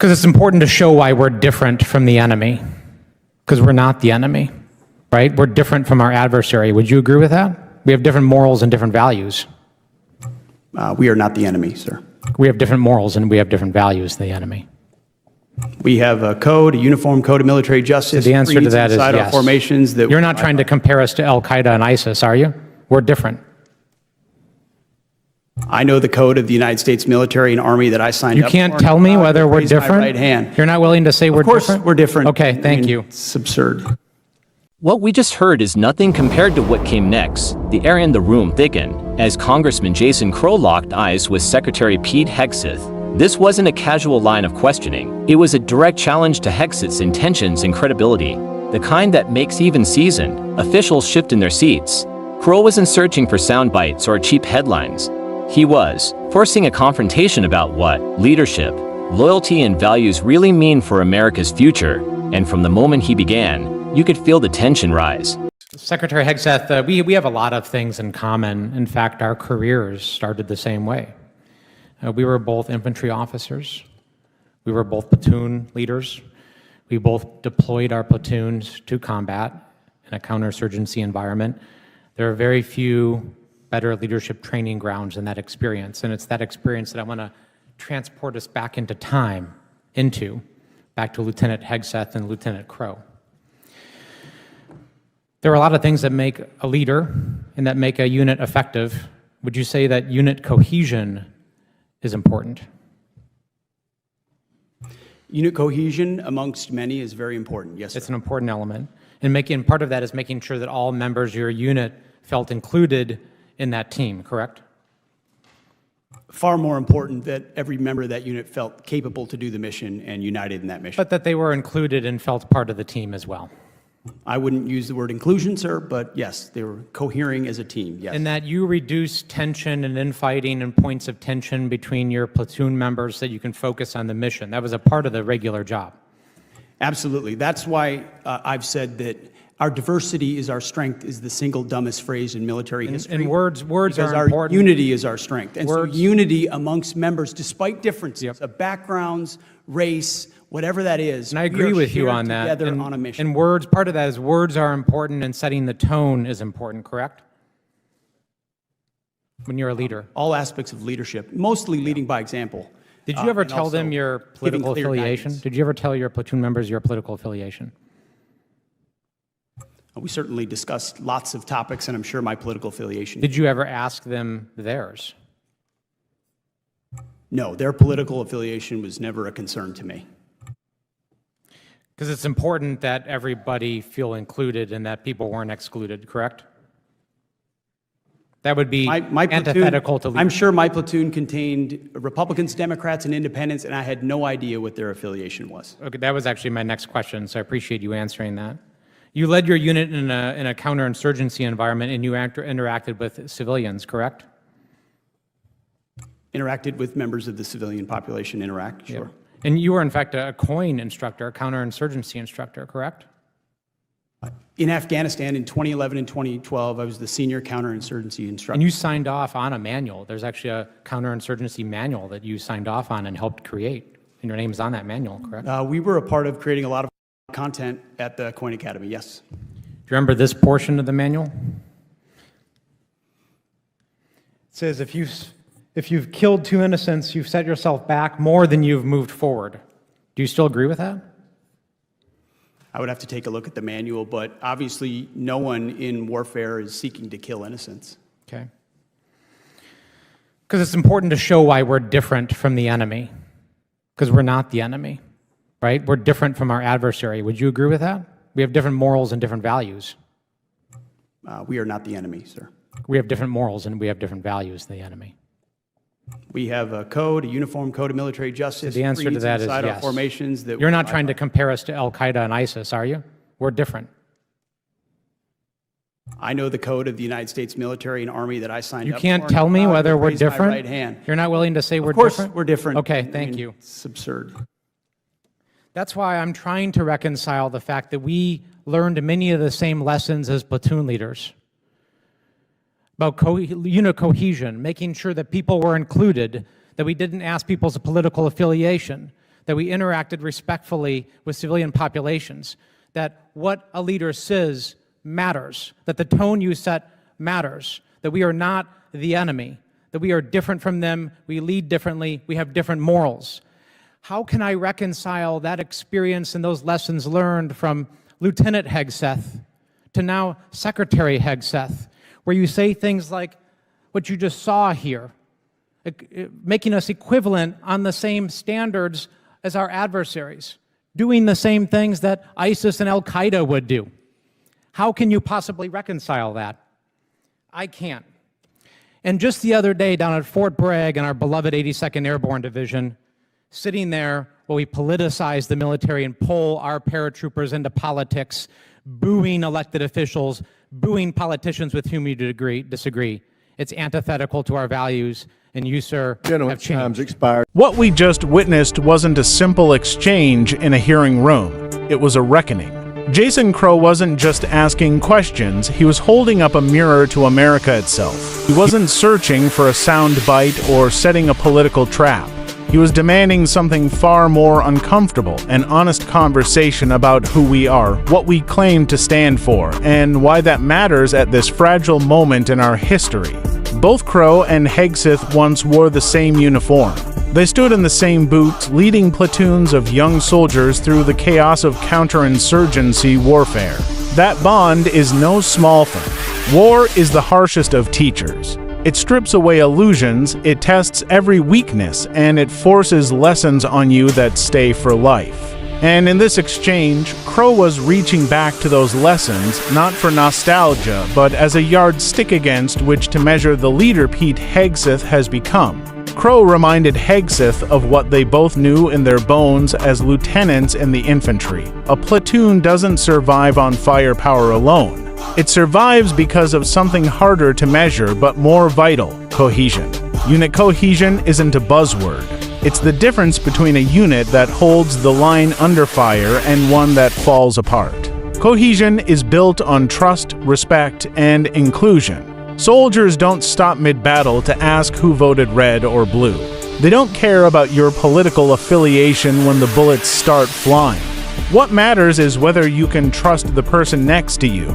Because it's important to show why we're different from the enemy. Because we're not the enemy, right? We're different from our adversary. Would you agree with that? We have different morals and different values. We are not the enemy, sir. We have different morals and we have different values than the enemy. We have a code, a uniform code of military justice. So the answer to that is inside yes. our formations that You're not trying to compare us to Al-Qaeda and ISIS, are you? We're different. I know the code of the United States military and army that I signed You up can't for. tell me whether we're Raise my different? right hand. You're not willing to say we're different? Of course we're different. Okay, thank you. It's absurd. What we just heard is nothing compared to what came next. The air in the room thickened as Congressman Jason Crow locked eyes with Secretary Pete Hegseth. This wasn't a casual line of questioning. It was a direct challenge to Hegseth's intentions and credibility, the kind that makes even seasoned officials shift in their seats. Crow wasn't searching for sound bites or cheap headlines. He was forcing a confrontation about what leadership, loyalty, and values really mean for America's future. And from the moment he began, you could feel the tension rise. Secretary Hegseth, we have a lot of things in common. In fact, our careers started the same way. We were both infantry officers. We were both platoon leaders. We both deployed our platoons to combat in a counterinsurgency environment. There are very few better leadership training grounds than that experience, and it's that experience that I want to transport us back into time, back to Lieutenant Hegseth and Lieutenant Crow. There are a lot of things that make a leader and that make a unit effective. Would you say that unit cohesion is important? Unit cohesion amongst many is very important, yes, sir. It's an important element. And part of that is making sure that all members of your unit felt included in that team, correct? Far more important that every member of that unit felt capable to do the mission and united in that mission. But that they were included and felt part of the team as well. I wouldn't use the word inclusion, sir, but yes, they were cohering as a team, yes. And that you reduce tension and infighting and points of tension between your platoon members so that you can focus on the mission. That was a part of the regular job. Absolutely. That's why I've said that our diversity is our strength is the single dumbest phrase in military history. And words because are important. Our unity is our strength. And words. So unity amongst members, despite differences of backgrounds, race, whatever that is. And I agree with you on that. Together on a mission. And words, part of that is words are important and setting the tone is important, correct? When you're a leader. All aspects of leadership, mostly leading by example. Did you ever tell them your political affiliation? Guidance. Did you ever tell your platoon members your political affiliation? We certainly discussed lots of topics, and I'm sure my political affiliation. Did you ever ask them theirs? No, their political affiliation was never a concern to me. Because it's important that everybody feel included and that people weren't excluded, correct? That would be antithetical to leadership. I'm sure my platoon contained Republicans, Democrats, and Independents, and I had no idea what their affiliation was. Okay, that was actually my next question, so I appreciate you answering that. You led your unit in a counterinsurgency environment, and you interacted with civilians, correct? Interacted with members of the civilian population in Iraq, sure. Yep. And you were, in fact, a COIN instructor, a counterinsurgency instructor, correct? In Afghanistan in 2011 and 2012, I was the senior counterinsurgency instructor. And you signed off on a manual. There's actually a counterinsurgency manual that you signed off on and helped create. And your name is on that manual, correct? We were a part of creating a lot of content at the COIN Academy, yes. Do you remember this portion of the manual? It says, if you've killed 2 innocents, you've set yourself back more than you've moved forward. Do you still agree with that? I would have to take a look at the manual, but obviously no one in warfare is seeking to kill innocents. Okay. Because it's important to show why we're different from the enemy. Because we're not the enemy, right? We're different from our adversary. Would you agree with that? We have different morals and different values. We are not the enemy, sir. We have different morals and we have different values than the enemy. We have a code, a uniform code of military justice. So the answer to that is inside yes. our formations that You're not trying to compare us to Al-Qaeda and ISIS, are you? We're different. I know the code of the United States military and army that I signed up for. You can't tell me whether we're Raise my different? right hand. You're not willing to say we're Of course different? we're different. Okay, thank you. It's absurd. That's why I'm trying to reconcile the fact that we learned many of the same lessons as platoon leaders about unit cohesion, making sure that people were included, that we didn't ask people's political affiliation, that we interacted respectfully with civilian populations, that what a leader says matters, that the tone you set matters, that we are not the enemy, that we are different from them, we lead differently, we have different morals. How can I reconcile that experience and those lessons learned from Lieutenant Hegseth to now Secretary Hegseth, where you say things like what you just saw here, making us equivalent on the same standards as our adversaries, doing the same things that ISIS and Al-Qaeda would do? How can you possibly reconcile that? I can't. And just the other day down at Fort Bragg in our beloved 82nd Airborne Division, sitting there while we politicize the military and pull our paratroopers into politics, booing elected officials, booing politicians with whom you disagree. It's antithetical to our values, and you, sir, have changed. Time's expired. What we just witnessed wasn't a simple exchange in a hearing room. It was a reckoning. Jason Crow wasn't just asking questions, he was holding up a mirror to America itself. He wasn't searching for a soundbite or setting a political trap. He was demanding something far more uncomfortable, an honest conversation about who we are, what we claim to stand for, and why that matters at this fragile moment in our history. Both Crow and Hegseth once wore the same uniform. They stood in the same boots, leading platoons of young soldiers through the chaos of counterinsurgency warfare. That bond is no small thing. War is the harshest of teachers. It strips away illusions, it tests every weakness, and it forces lessons on you that stay for life. And in this exchange, Crow was reaching back to those lessons, not for nostalgia, but as a yardstick against which to measure the leader Pete Hegseth has become. Crow reminded Hegseth of what they both knew in their bones as lieutenants in the infantry. A platoon doesn't survive on firepower alone. It survives because of something harder to measure but more vital: cohesion. Unit cohesion isn't a buzzword. It's the difference between a unit that holds the line under fire and one that falls apart. Cohesion is built on trust, respect, and inclusion. Soldiers don't stop mid-battle to ask who voted red or blue. They don't care about your political affiliation when the bullets start flying. What matters is whether you can trust the person next to you,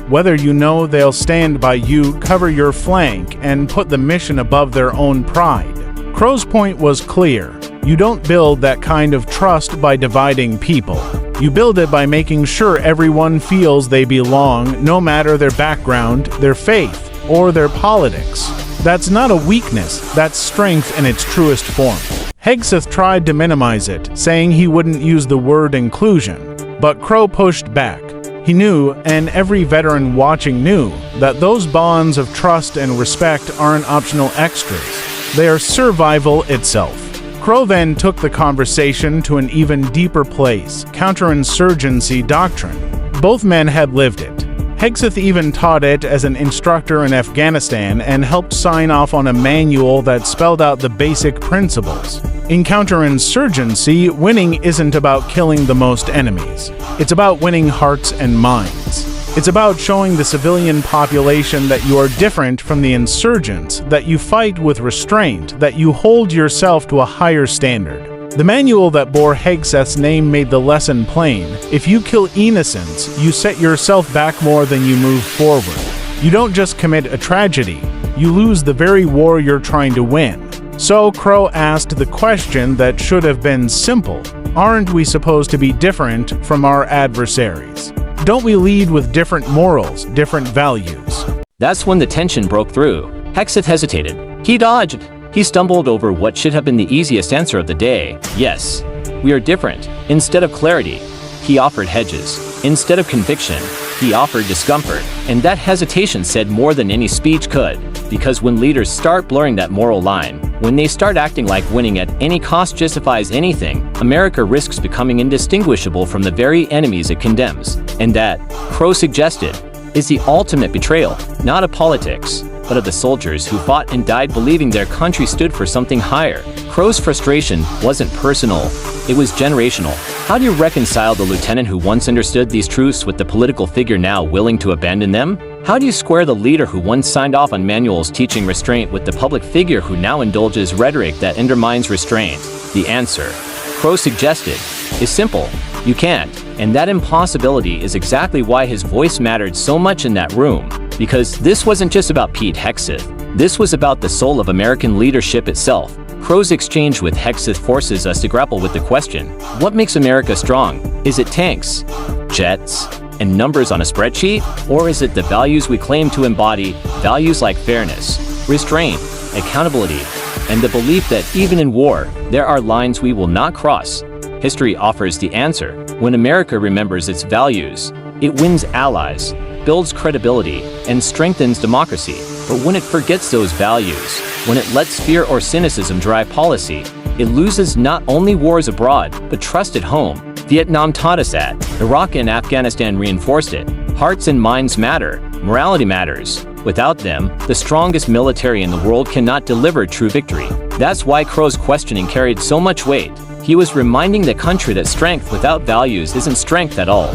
whether you know they'll stand by you, cover your flank, and put the mission above their own pride. Crow's point was clear. You don't build that kind of trust by dividing people. You build it by making sure everyone feels they belong, no matter their background, their faith, or their politics. That's not a weakness, that's strength in its truest form. Hegseth tried to minimize it, saying he wouldn't use the word inclusion, but Crow pushed back. He knew, and every veteran watching knew, that those bonds of trust and respect aren't optional extras. They are survival itself. Crow then took the conversation to an even deeper place: counterinsurgency doctrine. Both men had lived it. Hegseth even taught it as an instructor in Afghanistan and helped sign off on a manual that spelled out the basic principles. In counterinsurgency, winning isn't about killing the most enemies. It's about winning hearts and minds. It's about showing the civilian population that you are different from the insurgents, that you fight with restraint, that you hold yourself to a higher standard. The manual that bore Hegseth's name made the lesson plain. If you kill innocents, you set yourself back more than you move forward. You don't just commit a tragedy, you lose the very war you're trying to win. So Crow asked the question that should have been simple: aren't we supposed to be different from our adversaries? Don't we lead with different morals, different values? That's when the tension broke through. Hegseth hesitated. He dodged. He stumbled over what should have been the easiest answer of the day. Yes, we are different. Instead of clarity, he offered hedges. Instead of conviction, he offered discomfort. And that hesitation said more than any speech could. Because when leaders start blurring that moral line, when they start acting like winning at any cost justifies anything, America risks becoming indistinguishable from the very enemies it condemns. And that, Crow suggested, is the ultimate betrayal, not of politics, but of the soldiers who fought and died believing their country stood for something higher. Crow's frustration wasn't personal, it was generational. How do you reconcile the lieutenant who once understood these truths with the political figure now willing to abandon them? How do you square the leader who once signed off on manuals teaching restraint with the public figure who now indulges rhetoric that undermines restraint? The answer: Crow suggested, is simple. You can't. And that impossibility is exactly why his voice mattered so much in that room. Because this wasn't just about Pete Hegseth. This was about the soul of American leadership itself. Crow's exchange with Hegseth forces us to grapple with the question, what makes America strong? Is it tanks, jets, and numbers on a spreadsheet? Or is it the values we claim to embody, values like fairness, restraint, accountability, and the belief that even in war, there are lines we will not cross? History offers the answer. When America remembers its values, it wins allies, builds credibility, and strengthens democracy. But when it forgets those values, when it lets fear or cynicism drive policy, it loses not only wars abroad, but trust at home. Vietnam taught us that. Iraq and Afghanistan reinforced it. Hearts and minds matter. Morality matters. Without them, the strongest military in the world cannot deliver true victory. That's why Crow's questioning carried so much weight. He was reminding the country that strength without values isn't strength at all.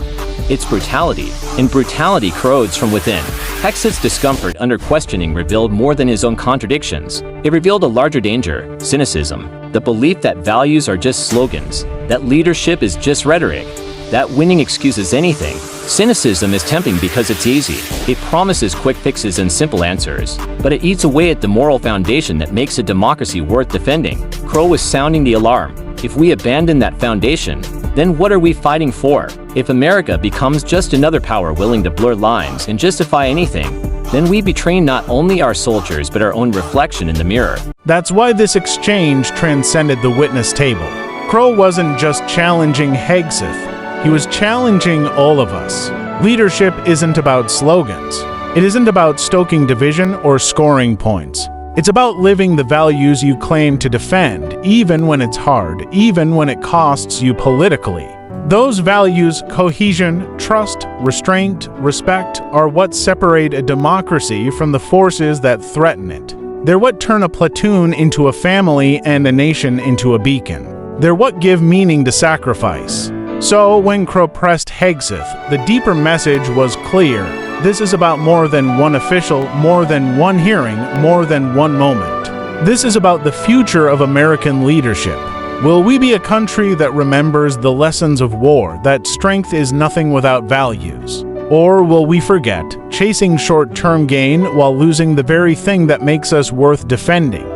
It's brutality, and brutality corrodes from within. Hegseth's discomfort under questioning revealed more than his own contradictions. It revealed a larger danger, cynicism, the belief that values are just slogans, that leadership is just rhetoric, that winning excuses anything. Cynicism is tempting because it's easy. It promises quick fixes and simple answers, but it eats away at the moral foundation that makes a democracy worth defending. Crow was sounding the alarm. If we abandon that foundation, then what are we fighting for? If America becomes just another power willing to blur lines and justify anything, then we betray not only our soldiers but our own reflection in the mirror. That's why this exchange transcended the witness table. Crow wasn't just challenging Hegseth, he was challenging all of us. Leadership isn't about slogans. It isn't about stoking division or scoring points. It's about living the values you claim to defend, even when it's hard, even when it costs you politically. Those values, cohesion, trust, restraint, respect, are what separate a democracy from the forces that threaten it. They're what turn a platoon into a family and a nation into a beacon. They're what give meaning to sacrifice. So, when Crow pressed Hegseth, the deeper message was clear. This is about more than one official, more than one hearing, more than one moment. This is about the future of American leadership. Will we be a country that remembers the lessons of war, that strength is nothing without values? Or will we forget, chasing short-term gain while losing the very thing that makes us worth defending?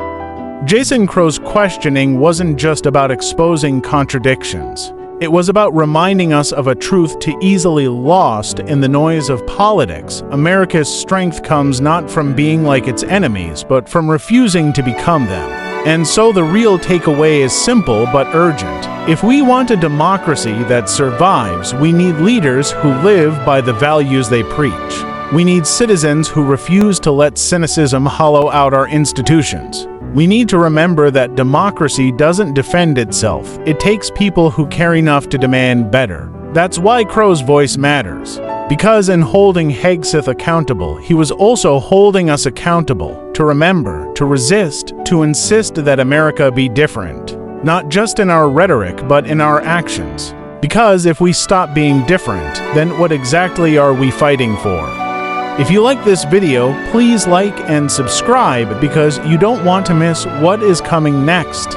Jason Crow's questioning wasn't just about exposing contradictions. It was about reminding us of a truth too easily lost in the noise of politics. America's strength comes not from being like its enemies, but from refusing to become them. And so the real takeaway is simple but urgent. If we want a democracy that survives, we need leaders who live by the values they preach. We need citizens who refuse to let cynicism hollow out our institutions. We need to remember that democracy doesn't defend itself. It takes people who care enough to demand better. That's why Crow's voice matters. Because in holding Hegseth accountable, he was also holding us accountable to remember, to resist, to insist that America be different. Not just in our rhetoric, but in our actions. Because if we stop being different, then what exactly are we fighting for? If you like this video, please like and subscribe because you don't want to miss what is coming next.